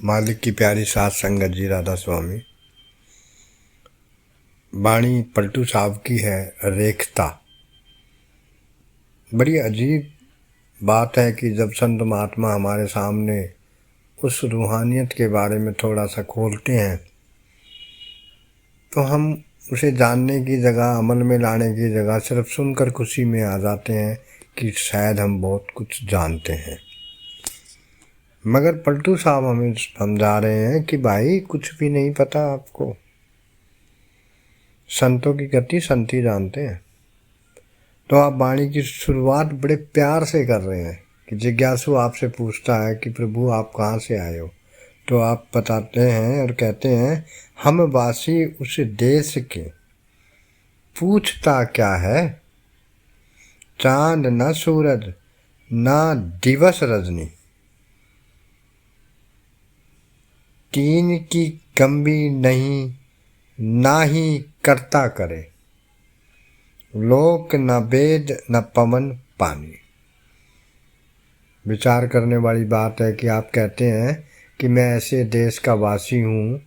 मालिक की प्यारी सात संगत जी, राधा स्वामी। वाणी पलटू साहब की है, रेखता। बड़ी अजीब बात है कि जब संत महात्मा हमारे सामने उस रूहानियत के बारे में थोड़ा सा खोलते हैं तो हम उसे जानने की जगह, अमल में लाने की जगह सिर्फ सुनकर खुशी में आ जाते हैं कि शायद हम बहुत कुछ जानते हैं। मगर पलटू साहब हमें समझा रहे हैं कि भाई कुछ भी नहीं पता आपको, संतों की गति संत ही जानते हैं। तो आप वाणी की शुरुआत बड़े प्यार से कर रहे हैं कि जिज्ञासु आपसे पूछता है कि प्रभु आप कहाँ से आए हो, तो आप बताते हैं और कहते हैं हम वासी उस देश के, पूछता क्या है, चांद न सूरज ना दिवस रजनी, तीन की कमी नहीं ना ही करता करे, लोक न वेद न पवन पानी। विचार करने वाली बात है कि आप कहते हैं कि मैं ऐसे देश का वासी हूँ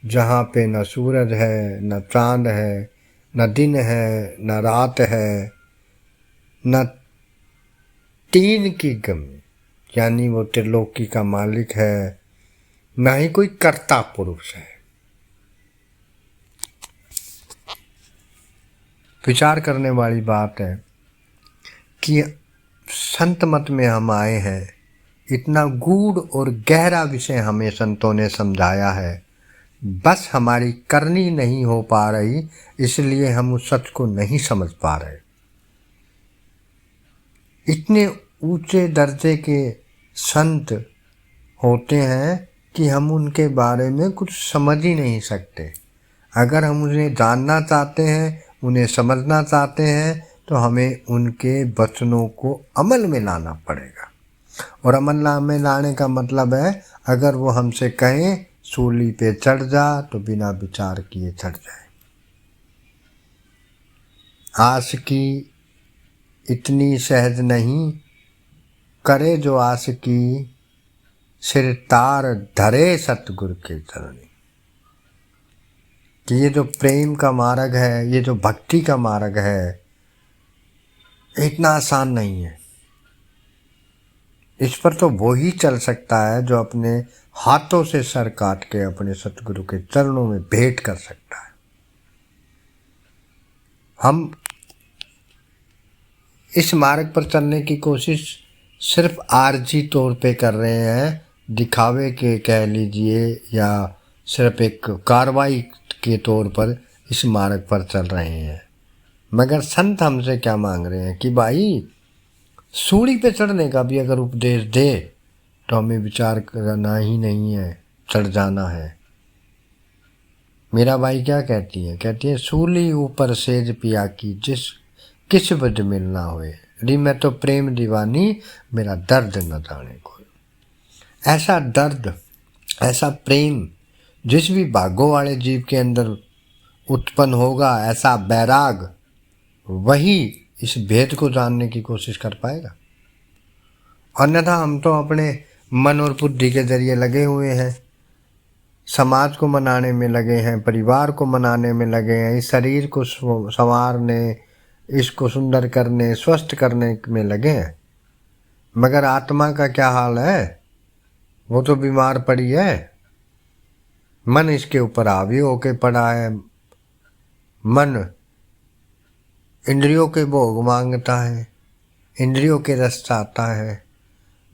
जहाँ पे न सूरज है, न चांद है, न दिन है, न रात है, न तीन की कमी, यानी वो त्रिलोकी का मालिक है, न ही कोई कर्ता पुरुष है। विचार करने वाली बात है कि संत मत में हम आए हैं, इतना गूढ़ और गहरा विषय हमें संतों ने समझाया है, बस हमारी करनी नहीं हो पा रही, इसलिए हम उस सच को नहीं समझ पा रहे। इतने ऊंचे दर्जे के संत होते हैं कि हम उनके बारे में कुछ समझ ही नहीं सकते। अगर हम उन्हें जानना चाहते हैं, उन्हें समझना चाहते हैं, तो हमें उनके वचनों को अमल में लाना पड़ेगा। और अमल में लाने का मतलब है, अगर वो हमसे कहें सूली पे चढ़ जा तो बिना विचार किए चढ़ जाए। आशिकी इतनी सहज नहीं, करे जो आशिकी, सिर तार धरे सतगुरु के चरणी। कि ये जो प्रेम का मार्ग है, ये जो भक्ति का मार्ग है, इतना आसान नहीं है। इस पर तो वो ही चल सकता है जो अपने हाथों से सर काट के अपने सतगुरु के चरणों में भेंट कर सकता है। हम इस मार्ग पर चलने की कोशिश सिर्फ आरजी तौर पे कर रहे हैं, दिखावे के कह लीजिए, या सिर्फ एक कार्रवाई के तौर पर इस मार्ग पर चल रहे हैं। मगर संत हमसे क्या मांग रहे हैं कि भाई सूली पे चढ़ने का भी अगर उपदेश दे तो हमें विचार करना ही नहीं है, चढ़ जाना है। मेरा भाई क्या कहती है सूली ऊपर सेज पिया की, जिस किस बद मिलना होए, री मैं तो प्रेम दीवानी, मेरा दर्द न जाने कोई। ऐसा दर्द, ऐसा प्रेम जिस भी भागों वाले जीव के अंदर उत्पन्न होगा, ऐसा बैराग, वही इस भेद को जानने की कोशिश कर पाएगा। अन्यथा हम तो अपने मन और बुद्धि के जरिए लगे हुए हैं, समाज को मनाने में लगे हैं, परिवार को मनाने में लगे हैं, इस शरीर को संवारने, इसको सुंदर करने, स्वस्थ करने में लगे हैं। मगर आत्मा का क्या हाल है? वो तो बीमार पड़ी है। मन इसके ऊपर हावी होके पड़ा है। मन इंद्रियों के भोग मांगता है, इंद्रियों के रस चाहता है,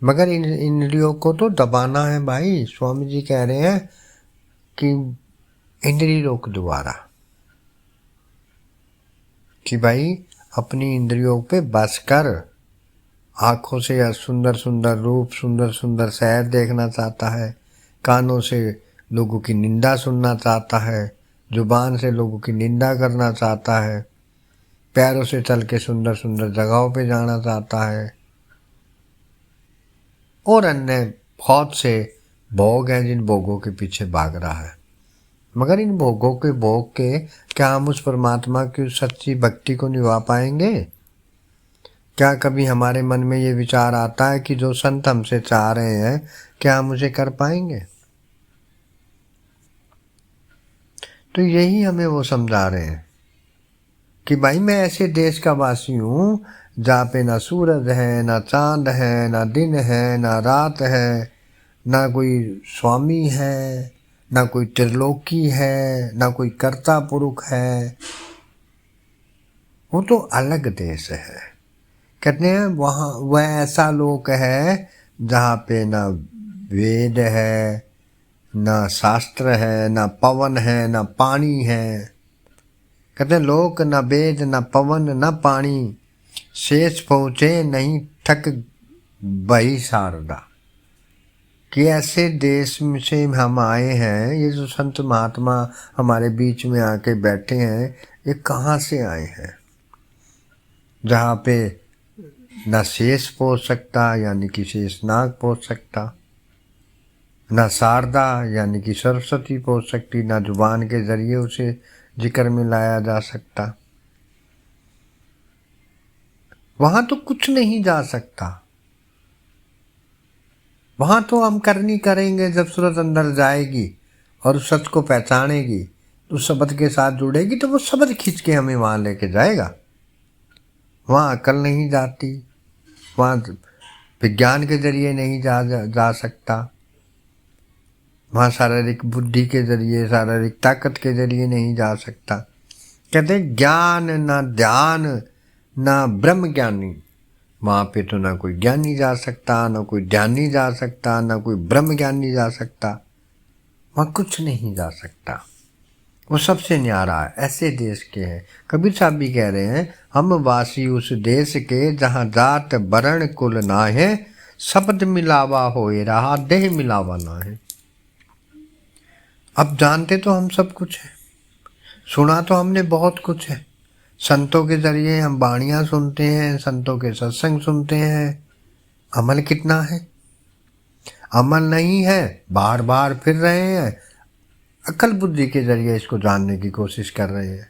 मगर इन इंद्रियों को तो दबाना है भाई। स्वामी जी कह रहे हैं कि इंद्रिय रोक दोबारा, कि भाई अपनी इंद्रियों पे बस कर। आँखों से सुंदर सुंदर रूप, सुंदर सुंदर शहर देखना चाहता है, कानों से लोगों की निंदा सुनना चाहता है, जुबान से लोगों की निंदा करना चाहता है, पैरों से चल के सुंदर सुंदर जगहों पे जाना चाहता है, और अन्य बहुत से भोग हैं जिन भोगों के पीछे भाग रहा है। मगर इन भोगों के भोग के क्या हम उस परमात्मा की सच्ची भक्ति को निभा पाएंगे? क्या कभी हमारे मन में ये विचार आता है कि जो संत हमसे चाह रहे हैं, क्या हम उसे कर पाएंगे? तो यही हमें वो समझा रहे हैं कि भाई मैं ऐसे देश का वासी हूँ जहाँ पे ना सूरज है, ना चांद है, ना दिन है, ना रात है, ना कोई स्वामी है, ना कोई त्रिलोकी है, ना कोई कर्ता पुरुष है। वो तो अलग देश है। कहते हैं वहाँ वह ऐसा लोक है जहाँ पे ना वेद है, ना शास्त्र है, ना पवन है, ना पानी है। कहते हैं लोक न वेद न पवन न पानी, शेष पहुँचे नहीं थक बही शारदा। कि ऐसे देश से हम आए हैं, ये जो संत महात्मा हमारे बीच में आके बैठे हैं, ये कहाँ से आए हैं जहाँ पे न शेष पहुँच सकता यानी कि शेषनाग पहुँच सकता, न शारदा यानी कि सरस्वती पहुँच सकती, न जुबान के जरिए उसे जिक्र में लाया जा सकता। वहाँ तो कुछ नहीं जा सकता। वहाँ तो हम करनी करेंगे। जब सूरत अंदर जाएगी और उस सच को पहचानेगी, उस शब्द के साथ जुड़ेगी, तो वो शब्द खींच के हमें वहाँ लेके जाएगा। वहाँ अकल नहीं जाती, वहाँ विज्ञान के जरिए नहीं जा सकता, वहाँ शारीरिक बुद्धि के जरिए, शारीरिक ताकत के जरिए नहीं जा सकता। कहते ज्ञान ना ध्यान ना ब्रह्म ज्ञानी, वहाँ पे तो ना कोई ज्ञानी जा सकता, ना कोई ध्यानी जा सकता, ना कोई ब्रह्म ज्ञानी जा सकता। वहाँ कुछ नहीं जा सकता। वो सबसे न्यारा है, ऐसे देश के हैं। कबीर साहब भी कह रहे हैं, हम वासी उस देश के जहाँ जात वर्ण कुल ना है, शब्द मिलावा होए रहा देह मिलावा ना है। अब जानते तो हम सब कुछ है, सुना तो हमने बहुत कुछ है। संतों के जरिए हम वाणियाँ सुनते हैं, संतों के सत्संग सुनते हैं। अमल कितना है? अमल नहीं है, बार बार फिर रहे हैं, अकल बुद्धि के जरिए इसको जानने की कोशिश कर रहे हैं।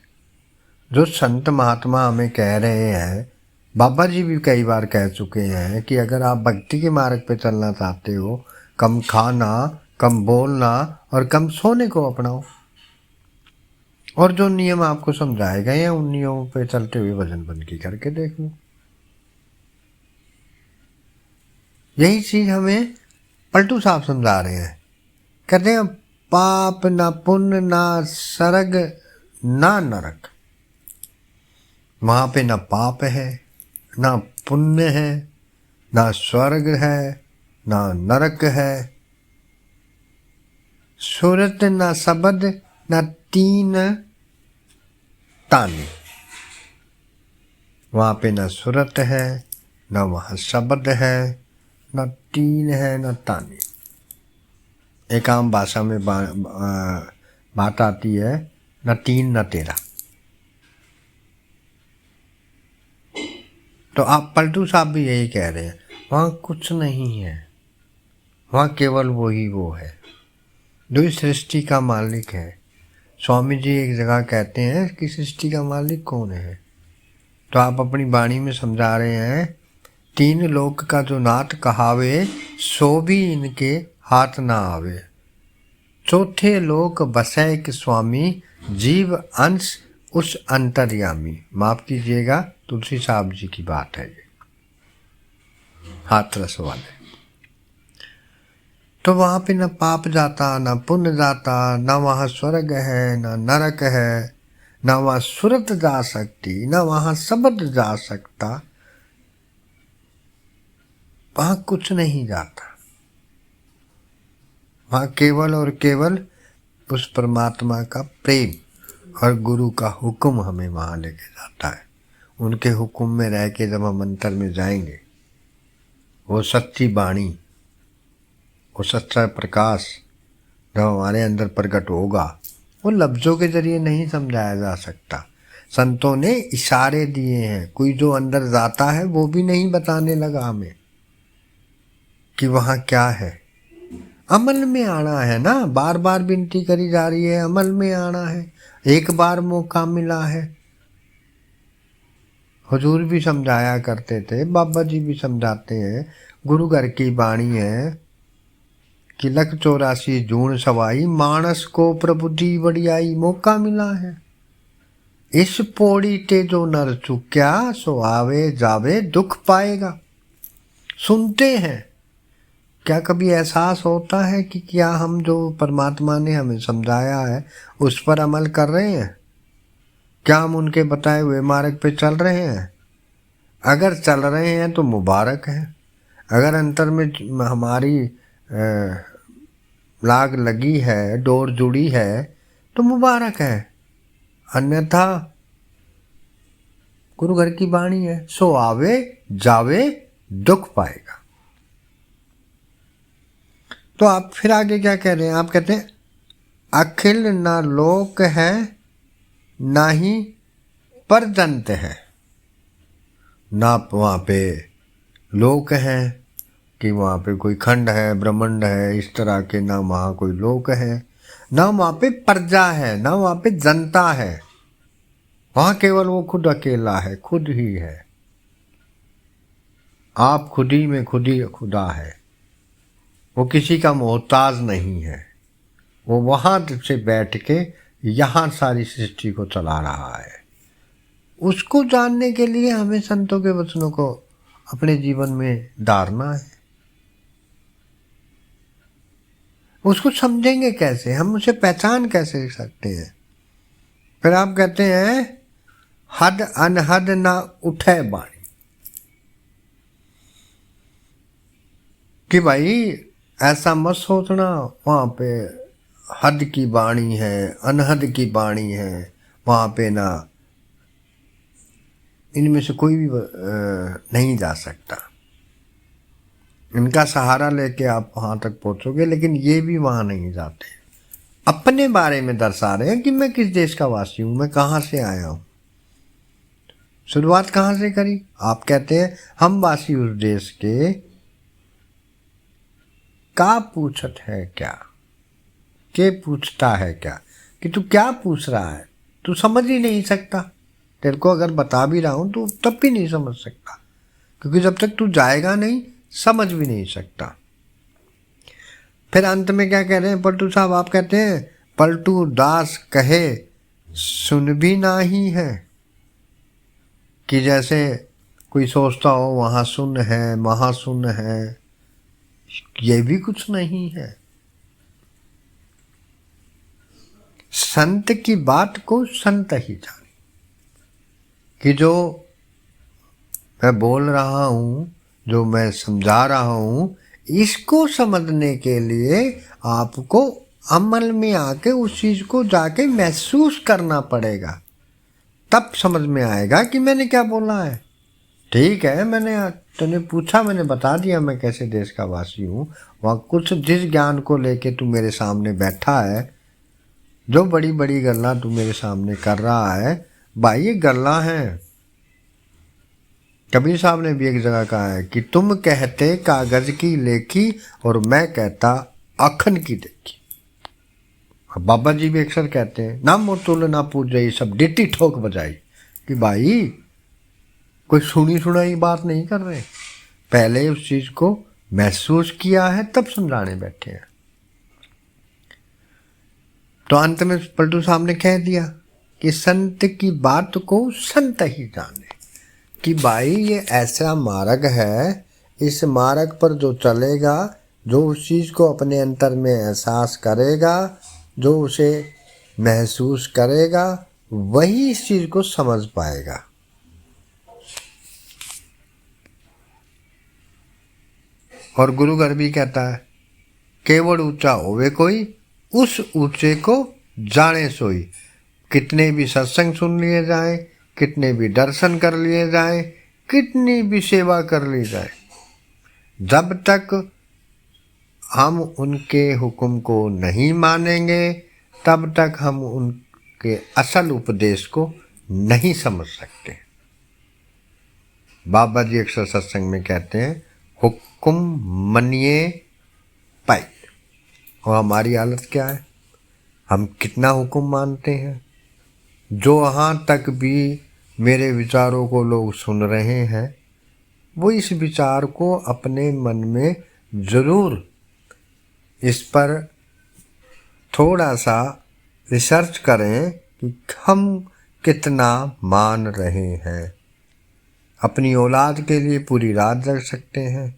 जो संत महात्मा हमें कह रहे हैं, बाबा जी भी कई बार कह चुके हैं कि अगर आप भक्ति के मार्ग पे चलना चाहते हो, कम खाना, कम बोलना और कम सोने को अपनाओ। और जो नियम आपको समझाए गए हैं, उन नियमों पे चलते हुए वजन बंदगी करके देख लो। यही चीज हमें पलटू साहब समझा रहे हैं। कहते हैं पाप ना पुण्य ना सरग ना नरक। वहाँ पे ना पाप है, ना पुण्य है, ना स्वर्ग है, ना नरक है। सूरत ना शब्द ना तीन तानी। वहाँ पे ना सूरत है, ना वहाँ शब्द है, ना तीन है, ना तानी। एक आम भाषा में बात आती है, न तीन न तेरा। तो आप पलटू साहब भी यही कह रहे हैं, वहाँ कुछ नहीं है, वहाँ केवल वही वो है जो इस सृष्टि का मालिक है। स्वामी जी एक जगह कहते हैं कि सृष्टि का मालिक कौन है, तो आप अपनी वाणी में समझा रहे हैं, तीन लोक का जो नाथ कहावे, सो भी इनके हाथ ना आवे। चौथे लोक बसै के स्वामी, जीव अंश उस अंतर्यामी। माफ कीजिएगा, तुलसी साहब जी की बात है ये, हाथरस वाले। तो वहाँ पे न पाप जाता, न पुण्य जाता, न वहाँ स्वर्ग है, न नरक है, न वहाँ सुरत जा सकती, न वहाँ शब्द जा सकता। वहाँ कुछ नहीं जाता। वहाँ केवल और केवल उस परमात्मा का प्रेम और गुरु का हुक्म हमें वहाँ लेके जाता है। उनके हुक्म में रह के जब हम अंतर में जाएंगे, वो सच्ची वाणी, वो सच्चा प्रकाश जब हमारे अंदर प्रकट होगा, वो लफ्ज़ों के जरिए नहीं समझाया जा सकता। संतों ने इशारे दिए हैं, कोई जो अंदर जाता है वो भी नहीं बताने लगा हमें कि वहाँ क्या है। अमल में आना है ना, बार बार विनती करी जा रही है, अमल में आना है। एक बार मौका मिला है। हुजूर भी समझाया करते थे, बाबा जी भी समझाते हैं, गुरु घर की वाणी है कि लख 84 जून सवाई, मानस को प्रबुद्धि बढ़ियाई, मौका मिला है इस पौड़ी ते जो नर चुक्या, सो आवे जावे दुख पाएगा। सुनते हैं, क्या कभी एहसास होता है कि क्या हम जो परमात्मा ने हमें समझाया है उस पर अमल कर रहे हैं? क्या हम उनके बताए हुए मार्ग पे चल रहे हैं? अगर चल रहे हैं तो मुबारक है। अगर अंतर में हमारी लाग लगी है, डोर जुड़ी है, तो मुबारक है। अन्यथा गुरु घर की वाणी है, सो आवे जावे दुख पाएगा। तो आप फिर आगे क्या कह रहे हैं? आप कहते हैं अखिल न लोक है, ना ही परजंत है। ना वहाँ पे लोक हैं कि वहाँ पे कोई खंड है, ब्रह्मांड है, इस तरह के, ना वहाँ कोई लोक है, ना वहाँ पे प्रजा है, ना वहाँ पे जनता है। वहाँ केवल वो खुद अकेला है, खुद ही है। आप खुद ही में खुद ही खुदा है। वो किसी का मोहताज नहीं है। वो वहाँ से बैठ के यहाँ सारी सृष्टि को चला रहा है। उसको जानने के लिए हमें संतों के वचनों को अपने जीवन में डालना है। उसको समझेंगे कैसे? हम उसे पहचान कैसे सकते हैं? फिर आप कहते हैं हद अनहद ना उठे बाणी, कि भाई ऐसा मत सोचना वहाँ पे हद की बाणी है, अनहद की बाणी है, वहाँ पे ना इनमें से कोई भी नहीं जा सकता। इनका सहारा लेके आप वहाँ तक पहुँचोगे, लेकिन ये भी वहाँ नहीं जाते। अपने बारे में दर्शा रहे हैं कि मैं किस देश का वासी हूँ, मैं कहाँ से आया हूँ। शुरुआत कहाँ से करी? आप कहते हैं हम वासी उस देश के, का पूछत है क्या, के पूछता है क्या, कि तू क्या पूछ रहा है? तू समझ ही नहीं सकता। तेरे को अगर बता भी रहा हूँ तो तब भी नहीं समझ सकता, क्योंकि जब तक तू जाएगा नहीं समझ भी नहीं सकता। फिर अंत में क्या कह रहे हैं पलटू साहब? आप कहते हैं पलटू दास कहे सुन भी ना ही है, कि जैसे कोई सोचता हो वहाँ सुन है, वहाँ सुन है, ये भी कुछ नहीं है। संत की बात को संत ही जाने, कि जो मैं बोल रहा हूँ, जो मैं समझा रहा हूँ, इसको समझने के लिए आपको अमल में आके उस चीज़ को जाके महसूस करना पड़ेगा। तब समझ में आएगा कि मैंने क्या बोला है। ठीक है, तूने पूछा, मैंने बता दिया मैं कैसे देश का वासी हूँ। वहाँ कुछ जिस ज्ञान को लेके तू मेरे सामने बैठा है, जो बड़ी बड़ी गल्ला तू मेरे सामने कर रहा है, भाई ये गल्ला है। कबीर साहब ने भी एक जगह कहा है कि तुम कहते कागज की लेखी और मैं कहता अखन की देखी। बाबा जी भी अक्सर कहते हैं ना मोतुल ना पूजे सब डिट्टी ठोक बजाई, कि भाई कोई सुनी सुनाई बात नहीं कर रहे, पहले उस चीज को महसूस किया है तब समझाने बैठे हैं। तो अंत में पलटू साहब ने कह दिया कि संत की बात को संत ही जाने, कि भाई ये ऐसा मार्ग है, इस मार्ग पर जो चलेगा, जो उस चीज़ को अपने अंतर में एहसास करेगा, जो उसे महसूस करेगा, वही इस चीज़ को समझ पाएगा। और गुरु घर भी कहता है केवल ऊंचा होवे कोई, उस ऊंचे को जाने सोई। कितने भी सत्संग सुन लिए जाए, कितने भी दर्शन कर लिए जाए, कितनी भी सेवा कर ली जाए, जब तक हम उनके हुक्म को नहीं मानेंगे, तब तक हम उनके असल उपदेश को नहीं समझ सकते। बाबा जी अक्सर सत्संग में कहते हैं हुक्म मनिए पाई। और हमारी हालत क्या है? हम कितना हुक्म मानते हैं? जो यहाँ तक भी मेरे विचारों को लोग सुन रहे हैं, वो इस विचार को अपने मन में ज़रूर इस पर थोड़ा सा रिसर्च करें कि हम कितना मान रहे हैं। अपनी औलाद के लिए पूरी रात जग सकते हैं,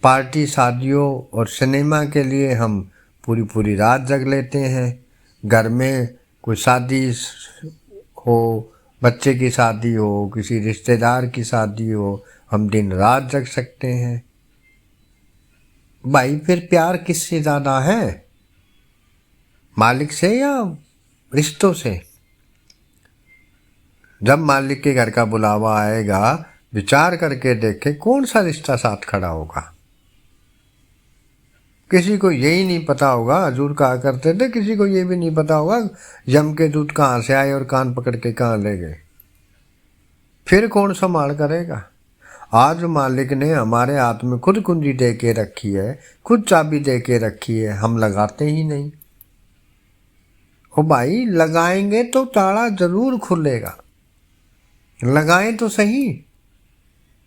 पार्टी शादियों और सिनेमा के लिए हम पूरी पूरी रात जग लेते हैं। घर में कोई शादी हो, बच्चे की शादी हो, किसी रिश्तेदार की शादी हो, हम दिन रात जग सकते हैं। भाई फिर प्यार किससे ज़्यादा है, मालिक से या रिश्तों से? जब मालिक के घर का बुलावा आएगा, विचार करके देखे कौन सा रिश्ता साथ खड़ा होगा। किसी को यही नहीं पता होगा, हजूर कहा करते थे, किसी को ये भी नहीं पता होगा यम के दूत कहाँ से आए और कान पकड़ के कहाँ ले गए। फिर कौन संभाल करेगा? आज मालिक ने हमारे हाथ में खुद कुंजी दे के रखी है, खुद चाबी दे के रखी है, हम लगाते ही नहीं। ओ भाई, लगाएंगे तो ताला जरूर खुलेगा, लगाएं तो सही।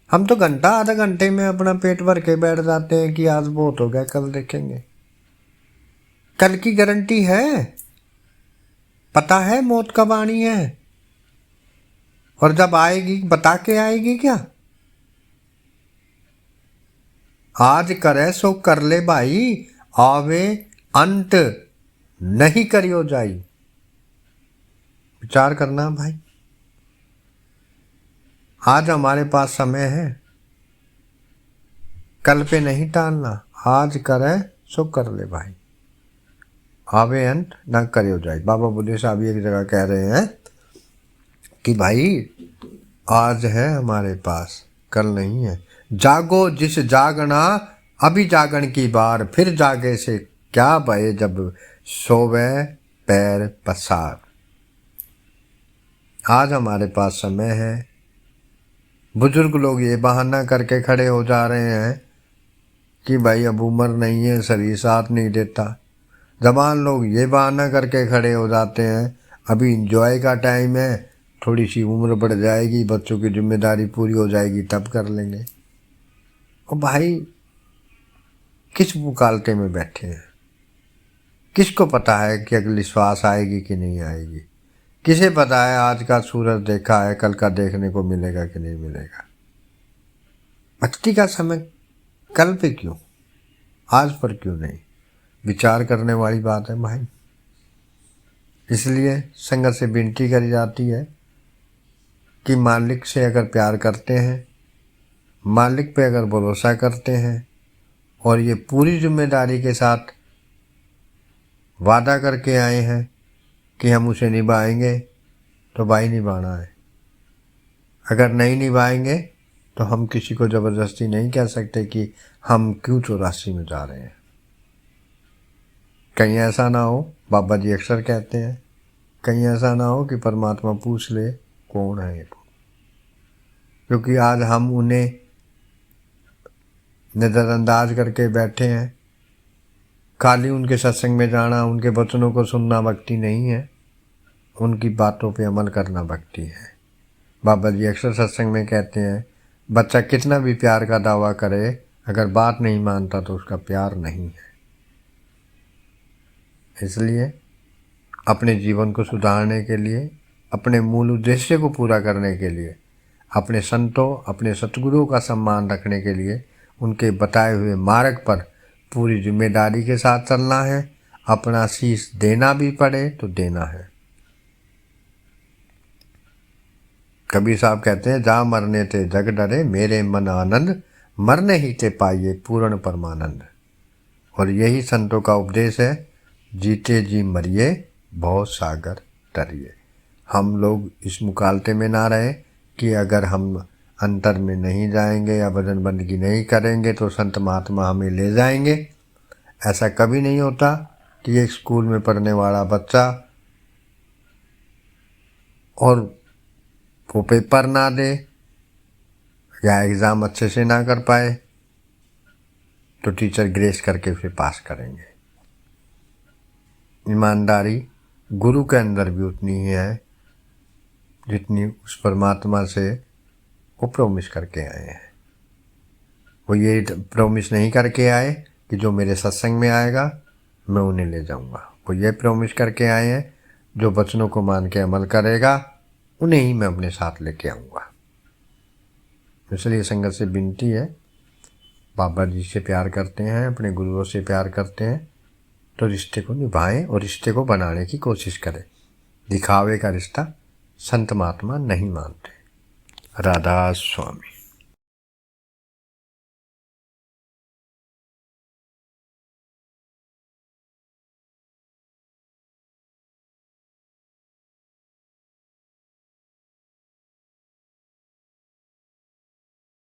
हम तो घंटा आधा घंटे में अपना पेट भर के बैठ जाते हैं कि आज बहुत हो गया, कल देखेंगे। कल की गारंटी है? पता है मौत कब आनी है और जब आएगी बता के आएगी क्या? आज करे सो कर ले भाई, आवे अंत नहीं करियो जाई। विचार करना भाई, आज हमारे पास समय है, कल पे नहीं टालना। आज करे सो कर ले भाई, आवे अंत न करियो जाए। बाबा बुद्धे साहब एक जगह कह रहे हैं कि भाई आज है हमारे पास, कल नहीं है। जागो जिस जागना अभी जागन की बार, फिर जागे से क्या भय जब सोवे पैर पसार। आज हमारे पास समय है। बुजुर्ग लोग ये बहाना करके खड़े हो जा रहे हैं कि भाई अब उम्र नहीं है, शरीर साथ नहीं देता। जवान लोग ये बहाना करके खड़े हो जाते हैं अभी इंजॉय का टाइम है, थोड़ी सी उम्र बढ़ जाएगी, बच्चों की जिम्मेदारी पूरी हो जाएगी तब कर लेंगे। और भाई किस मुकालते में बैठे हैं? किसको पता है कि अगली श्वास आएगी कि नहीं आएगी? किसे पता है आज का सूरज देखा है, कल का देखने को मिलेगा कि नहीं मिलेगा? भक्ति का समय कल पे क्यों, आज पर क्यों नहीं? विचार करने वाली बात है भाई। इसलिए संगत से विनती करी जाती है कि मालिक से अगर प्यार करते हैं, मालिक पे अगर भरोसा करते हैं और ये पूरी जिम्मेदारी के साथ वादा करके आए हैं कि हम उसे निभाएंगे, तो भाई निभाना है। अगर नहीं निभाएंगे तो हम किसी को ज़बरदस्ती नहीं कह सकते कि हम क्यों 84 में जा रहे हैं। कहीं ऐसा ना हो, बाबा जी अक्सर कहते हैं, कहीं ऐसा ना हो कि परमात्मा पूछ ले कौन है ये, क्योंकि आज हम उन्हें नज़रअंदाज करके बैठे हैं। खाली उनके सत्संग में जाना, उनके वचनों को सुनना भक्ति नहीं है, उनकी बातों पे अमल करना भक्ति है। बाबा जी अक्सर सत्संग में कहते हैं, बच्चा कितना भी प्यार का दावा करे, अगर बात नहीं मानता तो उसका प्यार नहीं है। इसलिए अपने जीवन को सुधारने के लिए, अपने मूल उद्देश्य को पूरा करने के लिए, अपने संतों, अपने सतगुरुओं का सम्मान रखने के लिए उनके बताए हुए मार्ग पर पूरी जिम्मेदारी के साथ चलना है। अपना शीश देना भी पड़े तो देना है। कबीर साहब कहते हैं, जा मरने ते जग डरे, मेरे मन आनंद, मरने ही ते पाइए पूर्ण परमानंद। और यही संतों का उपदेश है, जीते जी मरिए, बहुत सागर तरिए। हम लोग इस मुकालते में ना रहे कि अगर हम अंतर में नहीं जाएंगे या भजन बंदगी नहीं करेंगे तो संत महात्मा हमें ले जाएंगे। ऐसा कभी नहीं होता कि एक स्कूल में पढ़ने वाला बच्चा और वो पेपर ना दे या एग्ज़ाम अच्छे से ना कर पाए तो टीचर ग्रेस करके उसे पास करेंगे। ईमानदारी गुरु के अंदर भी उतनी ही है जितनी उस परमात्मा से वो प्रॉमिस करके आए हैं। वो ये प्रॉमिस नहीं करके आए कि जो मेरे सत्संग में आएगा मैं उन्हें ले जाऊंगा। वो ये प्रॉमिस करके आए हैं जो वचनों को मान के अमल करेगा उन्हें ही मैं अपने साथ लेके आऊँगा। इसलिए संगत से विनती है, बाबा जी से प्यार करते हैं, अपने गुरुओं से प्यार करते हैं तो रिश्ते को निभाएं और रिश्ते को बनाने की कोशिश करें। दिखावे का रिश्ता संत महात्मा नहीं मानते। राधा स्वामी।